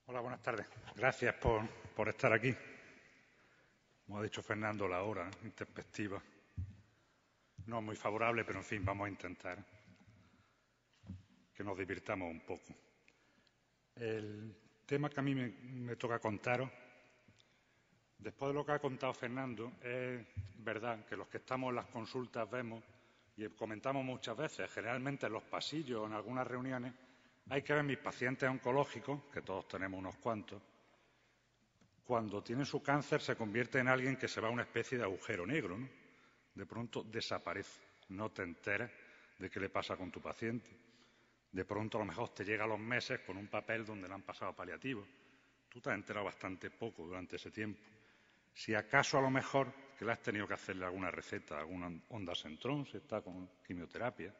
Hola, buenas tardes. Gracias por estar aquí. Como ha dicho Fernando, la hora intempestiva no es muy favorable, pero en fin, vamos a intentar que nos divirtamos un poco. El tema que a mí me toca contaros, después de lo que ha contado Fernando, es verdad que los que estamos en las consultas vemos y comentamos muchas veces, generalmente en los pasillos o en algunas reuniones, hay que ver mis pacientes oncológicos, que todos tenemos unos cuantos, cuando tienen su cáncer se convierte en alguien que se va a una especie de agujero negro, ¿no? De pronto desaparece, no te enteras de qué le pasa con tu paciente. De pronto a lo mejor te llega a los meses con un papel donde le han pasado paliativos. Tú te has enterado bastante poco durante ese tiempo. Si acaso a lo mejor que le has tenido que hacerle alguna receta, alguna ondansetron, si está con quimioterapia.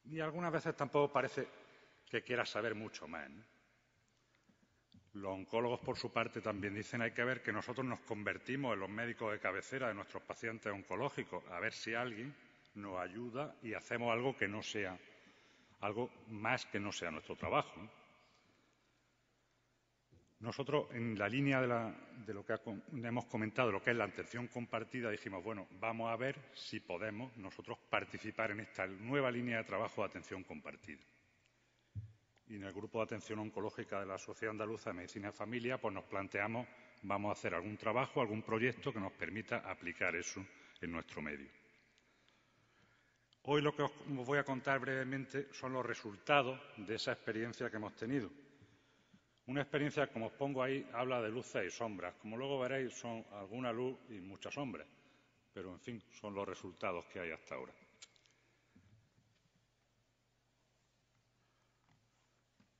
Y algunas veces tampoco parece que quieras saber mucho más, ¿no? Los oncólogos, por su parte, también dicen hay que ver que nosotros nos convertimos en los médicos de cabecera de nuestros pacientes oncológicos, a ver si alguien nos ayuda y hacemos algo que no sea, algo más que no sea nuestro trabajo, ¿no? Nosotros, en la línea de lo que hemos comentado, lo que es la atención compartida, dijimos, bueno, vamos a ver si podemos nosotros participar en esta nueva línea de trabajo de atención compartida. Y en el Grupo de Atención Oncológica de la Sociedad Andaluza de Medicina de Familia, pues nos planteamos, vamos a hacer algún trabajo, algún proyecto que nos permita aplicar eso en nuestro medio. Hoy lo que os voy a contar brevemente son los resultados de esa experiencia que hemos tenido. Una experiencia, como os pongo ahí, habla de luces y sombras. Como luego veréis, son alguna luz y muchas sombras. Pero, en fin, son los resultados que hay hasta ahora.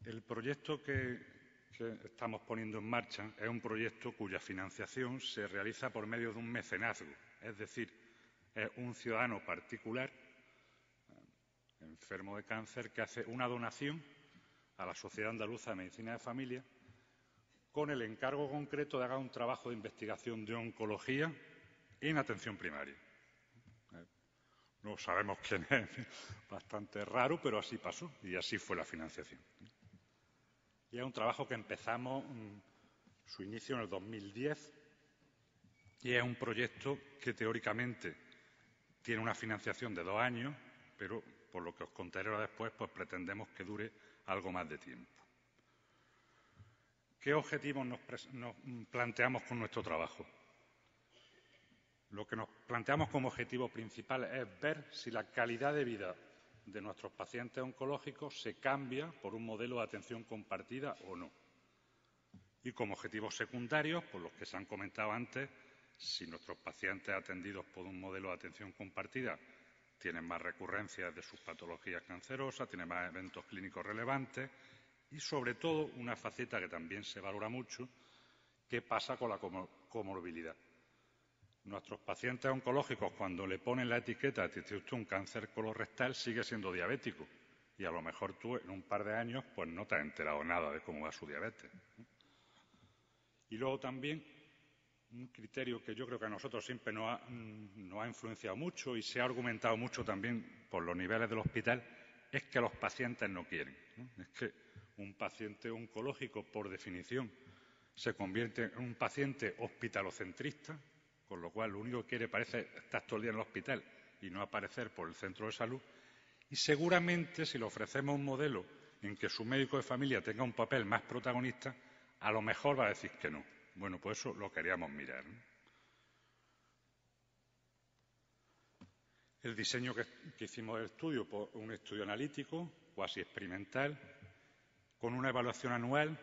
El proyecto que estamos poniendo en marcha es un proyecto cuya financiación se realiza por medio de un mecenazgo, es decir, es un ciudadano particular, enfermo de cáncer, que hace una donación a la Sociedad Andaluza de Medicina de Familia con el encargo concreto de hacer un trabajo de investigación de oncología en atención primaria. No sabemos quién es, bastante raro, pero así pasó y así fue la financiación. Y es un trabajo que empezamos su inicio en el 2010 y es un proyecto que teóricamente tiene una financiación de 2 años, pero por lo que os contaré ahora después, pues pretendemos que dure algo más de tiempo. ¿Qué objetivos nos planteamos con nuestro trabajo? Lo que nos planteamos como objetivo principal es ver si la calidad de vida de nuestros pacientes oncológicos se cambia por un modelo de atención compartida o no. Y como objetivos secundarios, por los que se han comentado antes, si nuestros pacientes atendidos por un modelo de atención compartida tienen más recurrencias de sus patologías cancerosas, tienen más eventos clínicos relevantes y, sobre todo, una faceta que también se valora mucho, ¿qué pasa con la comorbilidad? Nuestros pacientes oncológicos, cuando le ponen la etiqueta de tiene usted un cáncer colorectal, sigue siendo diabético. Y a lo mejor tú, en un par de años, pues no te has enterado nada de cómo va su diabetes. Y luego también, un criterio que yo creo que a nosotros siempre nos ha influenciado mucho y se ha argumentado mucho también por los niveles del hospital, es que los pacientes no quieren, ¿no? Es que un paciente oncológico, por definición, se convierte en un paciente hospitalocentrista, con lo cual lo único que quiere parece estar todo el día en el hospital y no aparecer por el centro de salud. Y seguramente si le ofrecemos un modelo en que su médico de familia tenga un papel más protagonista, a lo mejor va a decir que no. Bueno, pues eso lo queríamos mirar, ¿no? El diseño que hicimos del estudio, pues un estudio analítico, cuasi experimental, con una evaluación anual.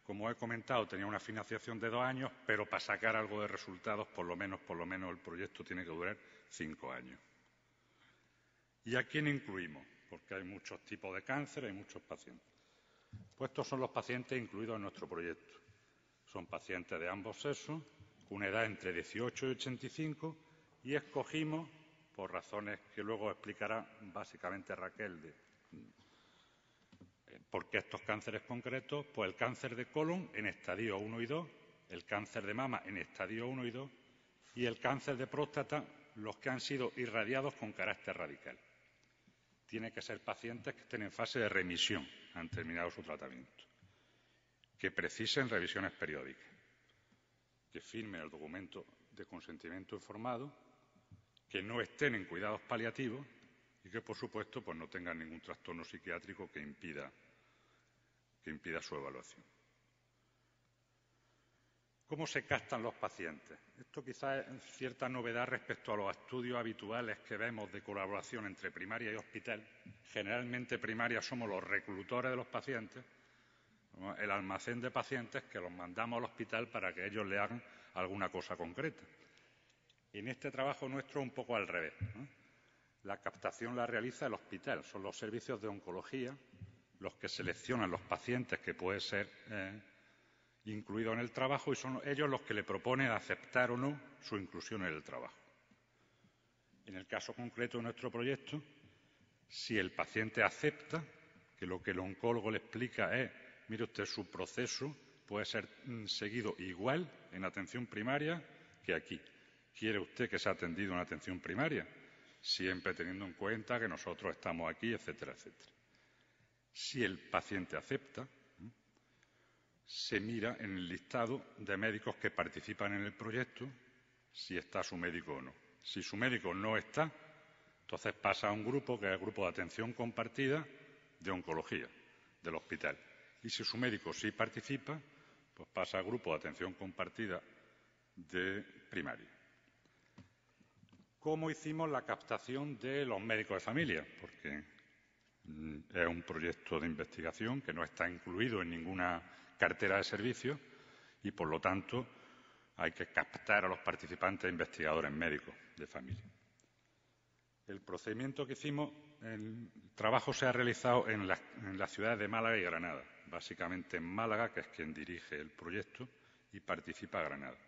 Como he comentado, tenía una financiación de 2 años, pero para sacar algo de resultados, por lo menos el proyecto tiene que durar 5 años. ¿Y a quién incluimos? Porque hay muchos tipos de cáncer, hay muchos pacientes. Pues estos son los pacientes incluidos en nuestro proyecto. Son pacientes de ambos sexos, con una edad entre 18 y 85, y escogimos, por razones que luego explicará básicamente Raquel, ¿por qué estos cánceres concretos? Pues el cáncer de colon en estadio 1 y 2, el cáncer de mama en estadio 1 y 2 y el cáncer de próstata, los que han sido irradiados con carácter radical. Tiene que ser pacientes que estén en fase de remisión, han terminado su tratamiento. que precisen revisiones periódicas, que firmen el documento de consentimiento informado, que no estén en cuidados paliativos y que, por supuesto, pues no tengan ningún trastorno psiquiátrico que impida su evaluación. ¿Cómo se captan los pacientes? Esto quizás es cierta novedad respecto a los estudios habituales que vemos de colaboración entre primaria y hospital. Generalmente, primaria somos los reclutores de los pacientes, el almacén de pacientes que los mandamos al hospital para que ellos le hagan alguna cosa concreta. En este trabajo nuestro un poco al revés, ¿no? La captación la realiza el hospital, son los servicios de oncología los que seleccionan los pacientes que pueden ser incluidos en el trabajo y son ellos los que le proponen aceptar o no su inclusión en el trabajo. En el caso concreto de nuestro proyecto, si el paciente acepta, que lo que el oncólogo le explica es, mire usted, su proceso puede ser seguido igual en atención primaria que aquí. ¿Quiere usted que sea atendido en atención primaria? Siempre teniendo en cuenta que nosotros estamos aquí, etcétera, etcétera. Si el paciente acepta, se mira en el listado de médicos que participan en el proyecto si está su médico o no. Si su médico no está, entonces pasa a un grupo que es el grupo de atención compartida de oncología del hospital. Y si su médico sí participa, pues pasa al grupo de atención compartida de primaria. ¿Cómo hicimos la captación de los médicos de familia? Porque es un proyecto de investigación que no está incluido en ninguna cartera de servicios y, por lo tanto, hay que captar a los participantes investigadores médicos de familia. El procedimiento que hicimos, el trabajo se ha realizado en las ciudades de Málaga y Granada, básicamente en Málaga, que es quien dirige el proyecto, y participa Granada.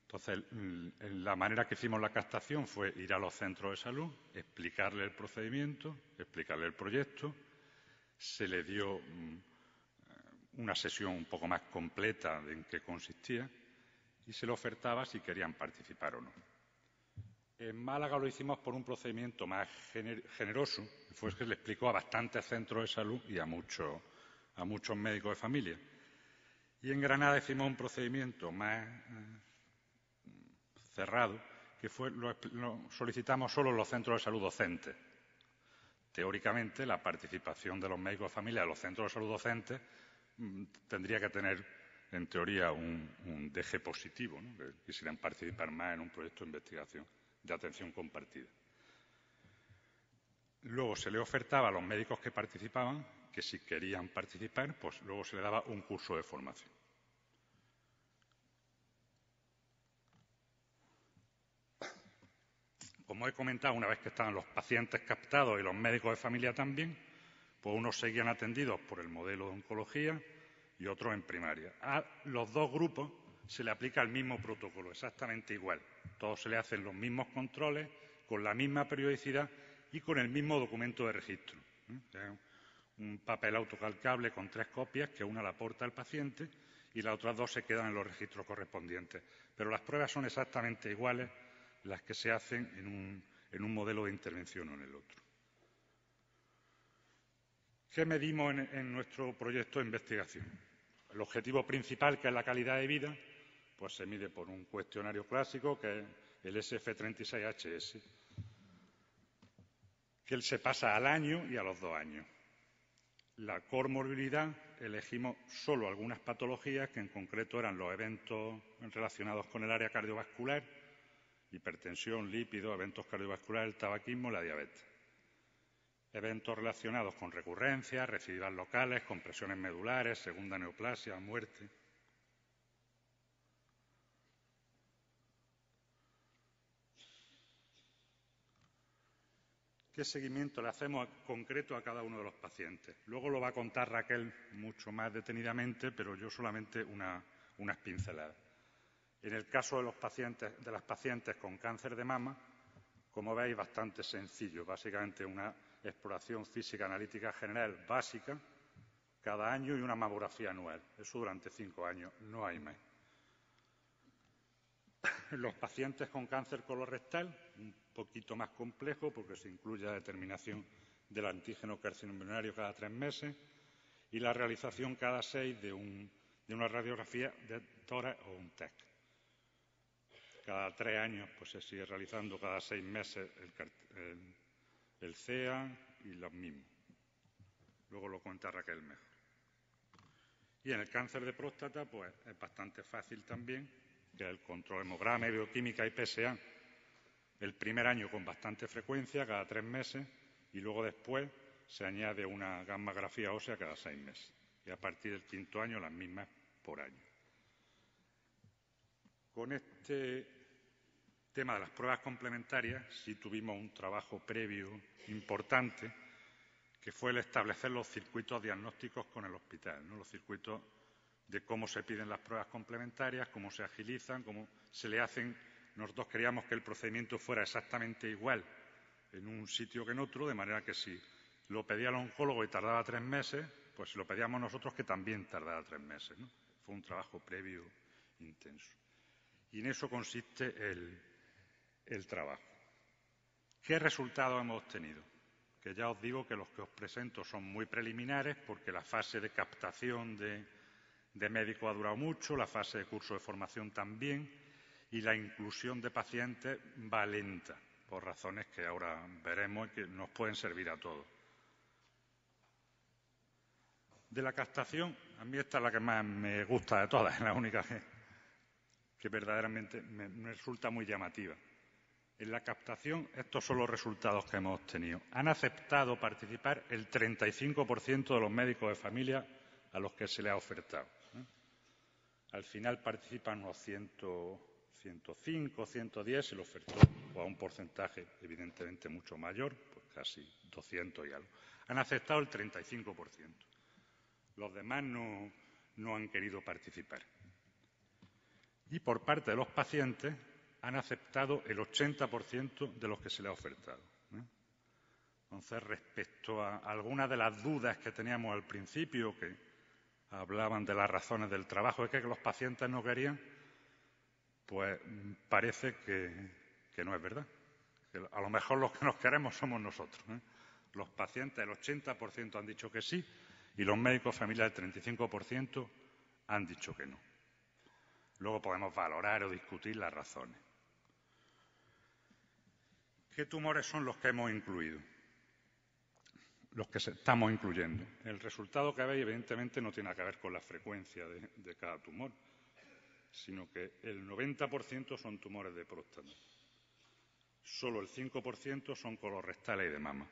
Entonces, la manera que hicimos la captación fue ir a los centros de salud, explicarle el procedimiento, explicarle el proyecto. Se le dio una sesión un poco más completa de en qué consistía y se le ofertaba si querían participar o no. En Málaga lo hicimos por un procedimiento más generoso, fue que le explicó a bastantes centros de salud y a muchos médicos de familia. Y en Granada hicimos un procedimiento más cerrado, que fue lo solicitamos solo en los centros de salud docentes. Teóricamente, la participación de los médicos de familia en los centros de salud docentes tendría que tener, en teoría, un deje positivo, ¿no? Que quisieran participar más en un proyecto de investigación de atención compartida. Luego se le ofertaba a los médicos que participaban que si querían participar, pues luego se le daba un curso de formación. Como he comentado, una vez que estaban los pacientes captados y los médicos de familia también, pues unos seguían atendidos por el modelo de oncología y otros en primaria. A los dos grupos se le aplica el mismo protocolo, exactamente igual. Todos se le hacen los mismos controles, con la misma periodicidad y con el mismo documento de registro. Un papel autocalcable con 3 copias, que una la aporta el paciente y las otras 2 se quedan en los registros correspondientes. Pero las pruebas son exactamente iguales las que se hacen en un modelo de intervención o en el otro. ¿Qué medimos en nuestro proyecto de investigación? El objetivo principal, que es la calidad de vida, pues se mide por un cuestionario clásico, que es el SF36HS, que se pasa al año y a los 2 años. La comorbilidad, elegimos solo algunas patologías que en concreto eran los eventos relacionados con el área cardiovascular, hipertensión, lípidos, eventos cardiovasculares, el tabaquismo y la diabetes. Eventos relacionados con recurrencias, recidivas locales, compresiones medulares, segunda neoplasia, muerte. ¿Qué seguimiento le hacemos concreto a cada uno de los pacientes? Luego lo va a contar Raquel mucho más detenidamente, pero yo solamente unas pinceladas. En el caso de las pacientes con cáncer de mama, como veis, bastante sencillo. Básicamente una exploración física analítica general básica cada año y una mamografía anual. Eso durante 5 años, no hay más. Los pacientes con cáncer colorectal, un poquito más complejo porque se incluye la determinación del antígeno carcinoembrionario cada 3 meses y la realización cada 6 de una radiografía de tórax o un TEC. Cada 3 años pues se sigue realizando, cada 6 meses el CEA y los mismos. Luego lo cuenta Raquel mejor. Y en el cáncer de próstata pues es bastante fácil también, que el control hemograma, bioquímica y PSA, el primer año con bastante frecuencia, cada 3 meses, y luego después se añade una gammagrafía ósea cada 6 meses. Y a partir del 5.º año las mismas por año. Con este tema de las pruebas complementarias sí tuvimos un trabajo previo importante, que fue el establecer los circuitos diagnósticos con el hospital, ¿no? Los circuitos de cómo se piden las pruebas complementarias, cómo se agilizan, cómo se le hacen. Nosotros queríamos que el procedimiento fuera exactamente igual en un sitio que en otro, de manera que si lo pedía el oncólogo y tardaba 3 meses, pues si lo pedíamos nosotros que también tardara 3 meses, ¿no? Fue un trabajo previo intenso. Y en eso consiste el trabajo. ¿Qué resultados hemos obtenido? Que ya os digo que los que os presento son muy preliminares, porque la fase de captación de médicos ha durado mucho, la fase de curso de formación también, y la inclusión de pacientes va lenta, por razones que ahora veremos y que nos pueden servir a todos. De la captación, a mí esta es la que más me gusta de todas, es la única que verdaderamente me resulta muy llamativa. En la captación, estos son los resultados que hemos obtenido. Han aceptado participar el 35% de los médicos de familia a los que se les ha ofertado. Al final participan unos 105, 110, se le ofertó a un porcentaje evidentemente mucho mayor, pues casi 200 y algo. Han aceptado el 35%. Los demás no han querido participar. Y por parte de los pacientes han aceptado el 80% de los que se les ha ofertado. Entonces, respecto a algunas de las dudas que teníamos al principio, que hablaban de las razones del trabajo, es que los pacientes no querían, pues parece que no es verdad. Que a lo mejor los que nos queremos somos nosotros. Los pacientes, el 80% han dicho que sí, y los médicos familiares, el 35%, han dicho que no. Luego podemos valorar o discutir las razones. ¿Qué tumores son los que hemos incluido? Los que estamos incluyendo. El resultado que veis, evidentemente, no tiene que ver con la frecuencia de cada tumor, sino que el 90% son tumores de próstata. Solo el 5% son colorectales y de mama.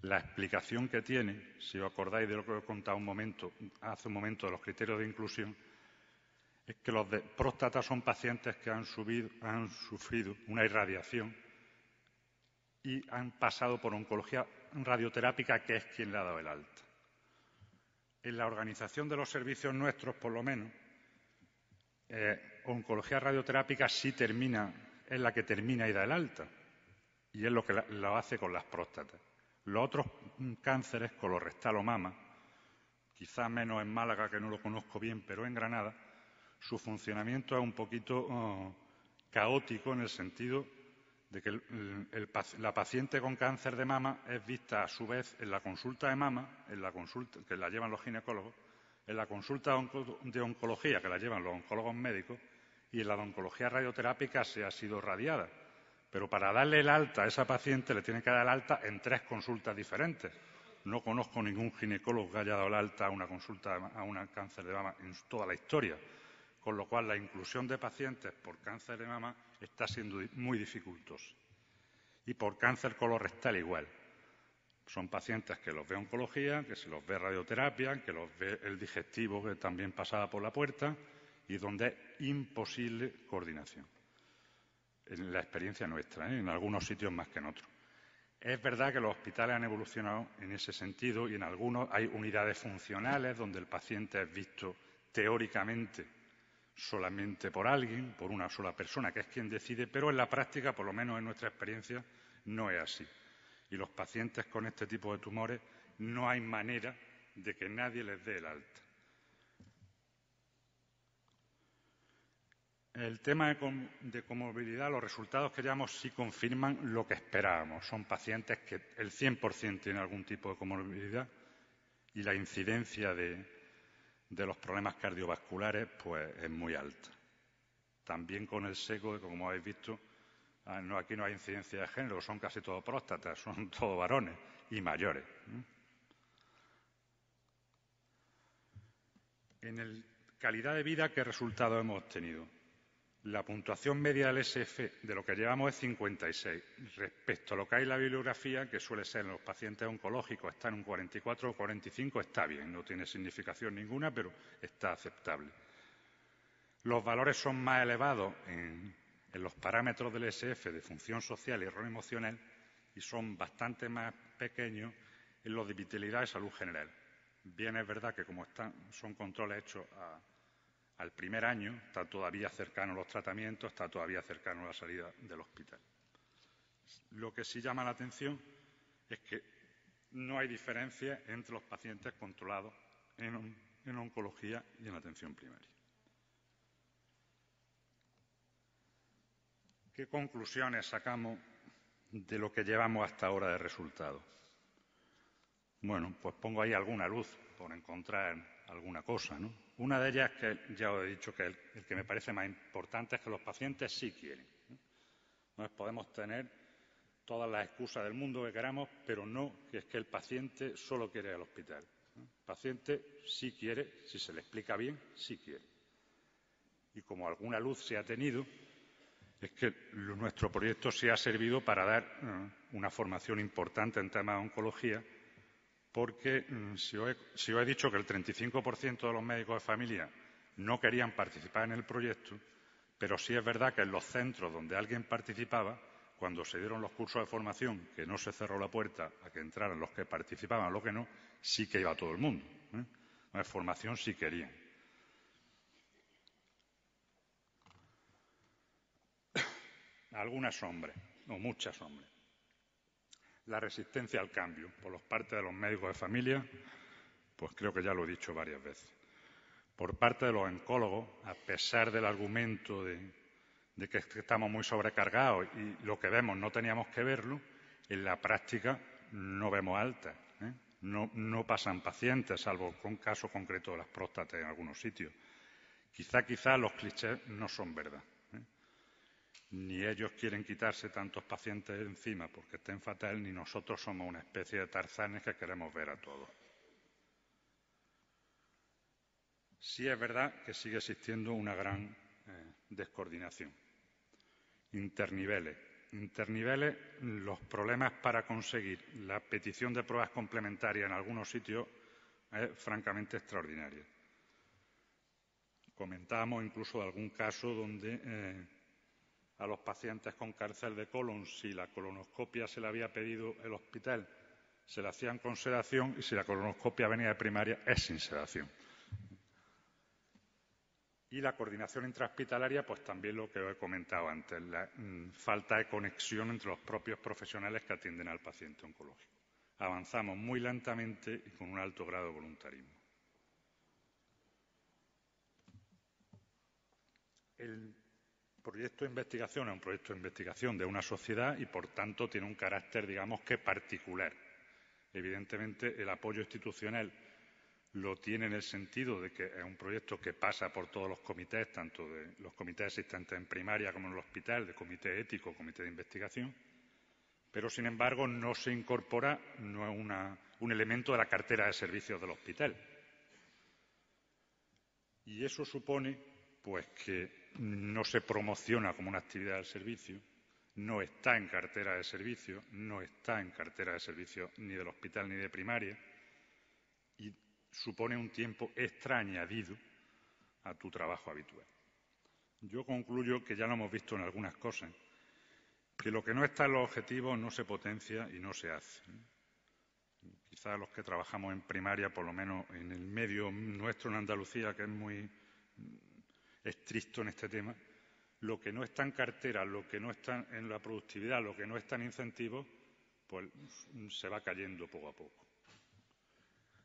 La explicación que tiene, si os acordáis de lo que os he contado hace un momento de los criterios de inclusión, es que los de próstata son pacientes que han sufrido una irradiación y han pasado por oncología radioterápica, que es quien le ha dado el alta. En la organización de los servicios nuestros, por lo menos, oncología radioterápica sí es la que termina y da el alta, y es lo que lo hace con las próstatas. Los otros cánceres, colorectal o mama, quizá menos en Málaga, que no lo conozco bien, pero en Granada, su funcionamiento es un poquito caótico, en el sentido de que la paciente con cáncer de mama es vista a su vez en la consulta de mama, en la consulta que la llevan los ginecólogos, en la consulta de oncología que la llevan los oncólogos médicos, y en la de oncología radioterápica se ha sido radiada. Pero para darle el alta a esa paciente le tiene que dar el alta en 3 consultas diferentes. No conozco ningún ginecólogo que haya dado el alta a una consulta a un cáncer de mama en toda la historia. Con lo cual, la inclusión de pacientes por cáncer de mama está siendo muy dificultosa. Y por cáncer colorectal igual. Son pacientes que los ve oncología, que se los ve radioterapia, que los ve el digestivo, que también pasaba por la puerta, y donde es imposible coordinación. En la experiencia nuestra, en algunos sitios más que en otros. Es verdad que los hospitales han evolucionado en ese sentido, y en algunos hay unidades funcionales donde el paciente es visto teóricamente solamente por alguien, por una sola persona, que es quien decide, pero en la práctica, por lo menos en nuestra experiencia, no es así. Y los pacientes con este tipo de tumores no hay manera de que nadie les dé el alta. El tema de comorbilidad, los resultados que llevamos sí confirman lo que esperábamos. Son pacientes que el 100% tienen algún tipo de comorbilidad, y la incidencia de los problemas cardiovasculares pues es muy alta. También con el SECO, que como habéis visto, aquí no hay incidencia de género, son casi todos próstatas, son todos varones y mayores. En calidad de vida, ¿qué resultados hemos obtenido? La puntuación media del SF de lo que llevamos es 56. Respecto a lo que hay en la bibliografía, que suele ser en los pacientes oncológicos, está en un 44 o 45, está bien, no tiene significación ninguna, pero está aceptable. Los valores son más elevados en los parámetros del SF de función social y error emocional y son bastante más pequeños en los de vitalidad y salud general. Bien, es verdad que como son controles hechos al primer año, está todavía cercano a los tratamientos, está todavía cercano a la salida del hospital. Lo que sí llama la atención es que no hay diferencia entre los pacientes controlados en oncología y en atención primaria. ¿Qué conclusiones sacamos de lo que llevamos hasta ahora de resultados? Bueno, pues pongo ahí alguna luz por encontrar alguna cosa, ¿no? Una de ellas, que ya os he dicho que el que me parece más importante, es que los pacientes sí quieren. Entonces podemos tener todas las excusas del mundo que queramos, pero no que es que el paciente solo quiere ir al hospital. El paciente sí quiere, si se le explica bien, sí quiere. Y como alguna luz se ha tenido, es que nuestro proyecto sí ha servido para dar una formación importante en temas de oncología, porque si os he dicho que el 35% de los médicos de familia no querían participar en el proyecto, pero sí es verdad que en los centros donde alguien participaba, cuando se dieron los cursos de formación, que no se cerró la puerta a que entraran los que participaban, a los que no, sí que iba todo el mundo. La formación sí querían. Algunas sombras, o muchas sombras. La resistencia al cambio por parte de los médicos de familia, pues creo que ya lo he dicho varias veces. Por parte de los oncólogos, a pesar del argumento de que estamos muy sobrecargados y lo que vemos no teníamos que verlo, en la práctica no vemos altas. No pasan pacientes, salvo con caso concreto de las próstatas en algunos sitios. Quizá los clichés no son verdad. Ni ellos quieren quitarse tantos pacientes de encima porque estén fatal, ni nosotros somos una especie de tarzanes que queremos ver a todos. Sí es verdad que sigue existiendo una gran descoordinación. Interniveles, los problemas para conseguir la petición de pruebas complementarias en algunos sitios es francamente extraordinaria. Comentábamos incluso de algún caso donde a los pacientes con cáncer de colon, si la colonoscopia se le había pedido el hospital, se la hacían con sedación, y si la colonoscopia venía de primaria, es sin sedación. Y la coordinación intrahospitalaria, pues también lo que os he comentado antes, la falta de conexión entre los propios profesionales que atienden al paciente oncológico. Avanzamos muy lentamente y con un alto grado de voluntarismo. El proyecto de investigación es un proyecto de investigación de una sociedad y, por tanto, tiene un carácter, digamos que particular. Evidentemente, el apoyo institucional lo tiene en el sentido de que es un proyecto que pasa por todos los comités, tanto de los comités existentes en primaria como en el hospital, de comité ético, comité de investigación, pero, sin embargo, no se incorpora, no es un elemento de la cartera de servicios del hospital. Y eso supone, pues, que no se promociona como una actividad del servicio, no está en cartera de servicio, no está en cartera de servicio ni del hospital ni de primaria, y supone un tiempo extra añadido a tu trabajo habitual. Yo concluyo que ya lo hemos visto en algunas cosas, que lo que no está en los objetivos no se potencia y no se hace. Quizá los que trabajamos en primaria, por lo menos en el medio nuestro en Andalucía, que es muy estricto en este tema, lo que no está en cartera, lo que no está en la productividad, lo que no está en incentivos, pues se va cayendo poco a poco.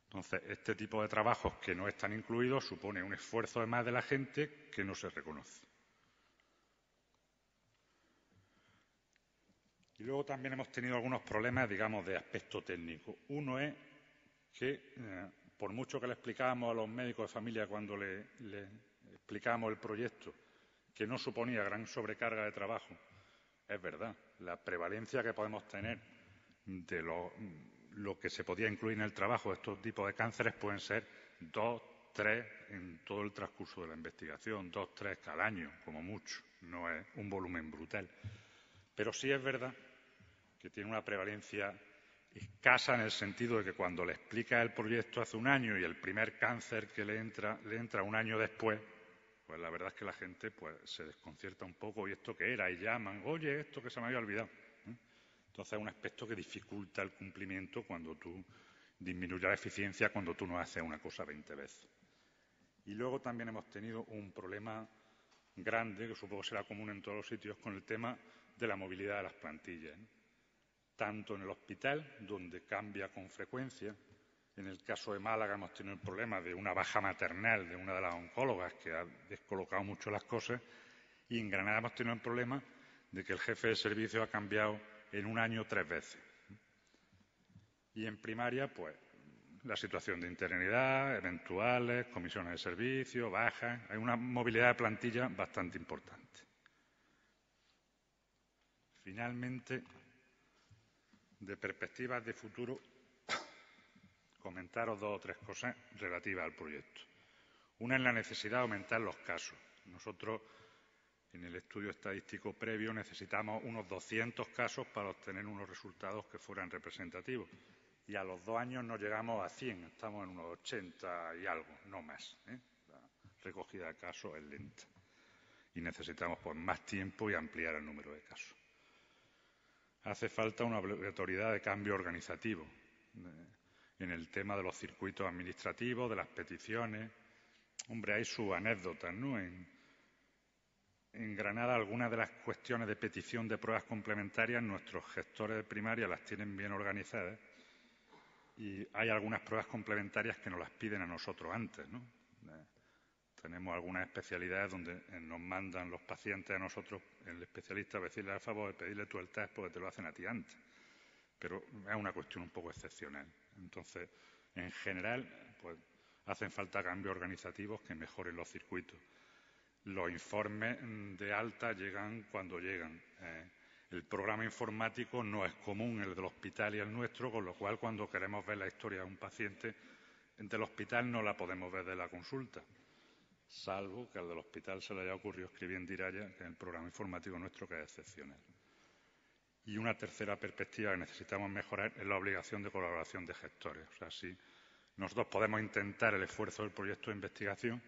Entonces, este tipo de trabajos que no están incluidos supone un esfuerzo de más de la gente que no se reconoce. Y luego también hemos tenido algunos problemas, digamos, de aspecto técnico. Uno es que, por mucho que le explicábamos a los médicos de familia cuando le explicábamos el proyecto, que no suponía gran sobrecarga de trabajo, es verdad, la prevalencia que podemos tener de lo que se podía incluir en el trabajo de estos tipos de cánceres pueden ser 2, 3 en todo el transcurso de la investigación, 2, 3 cada año, como mucho. No es un volumen brutal. Pero sí es verdad que tiene una prevalencia escasa en el sentido de que cuando le explica el proyecto hace un año y el primer cáncer que le entra un año después, pues la verdad es que la gente pues se desconcierta un poco. ¿Y esto qué era? Y llaman, oye, esto que se me había olvidado. Entonces es un aspecto que dificulta el cumplimiento cuando tú disminuyes la eficiencia cuando tú no haces una cosa 20 veces. Y luego también hemos tenido un problema grande, que supongo será común en todos los sitios, con el tema de la movilidad de las plantillas, ¿no? Tanto en el hospital, donde cambia con frecuencia. En el caso de Málaga hemos tenido el problema de una baja maternal de una de las oncólogas que ha descolocado mucho las cosas, y en Granada hemos tenido el problema de que el jefe de servicio ha cambiado en un año 3 veces. Y en primaria, pues, la situación de interinidad, eventuales, comisiones de servicio, bajas. Hay una movilidad de plantilla bastante importante. Finalmente, de perspectivas de futuro, comentaros 2 o 3 cosas relativas al proyecto. Una es la necesidad de aumentar los casos. Nosotros, en el estudio estadístico previo, necesitamos unos 200 casos para obtener unos resultados que fueran representativos. Y a los 2 años no llegamos a 100, estamos en unos 80 y algo, no más. La recogida de casos es lenta. Y necesitamos pues, más tiempo y ampliar el número de casos. Hace falta una obligatoriedad de cambio organizativo en el tema de los circuitos administrativos, de las peticiones. Hombre, hay sus anécdotas, ¿no? En Granada, algunas de las cuestiones de petición de pruebas complementarias, nuestros gestores de primaria las tienen bien organizadas y hay algunas pruebas complementarias que nos las piden a nosotros antes, ¿no? Tenemos algunas especialidades donde nos mandan los pacientes a nosotros, el especialista, a decirle al favor de pedirle tú el test porque te lo hacen a ti antes. Pero es una cuestión un poco excepcional. Entonces, en general, pues hacen falta cambios organizativos que mejoren los circuitos. Los informes de alta llegan cuando llegan. El programa informático no es común el del hospital y el nuestro, con lo cual cuando queremos ver la historia de un paciente del hospital no la podemos ver de la consulta, salvo que al del hospital se le haya ocurrido escribir en Diraya, que es el programa informático nuestro, que es excepcional. Y una tercera perspectiva que necesitamos mejorar es la obligación de colaboración de gestores. O sea, si nosotros podemos intentar el esfuerzo del proyecto de investigación,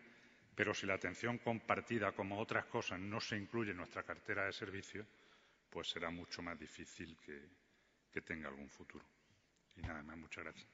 pero si la atención compartida, como otras cosas, no se incluye en nuestra cartera de servicios, pues será mucho más difícil que tenga algún futuro. Y nada más, muchas gracias.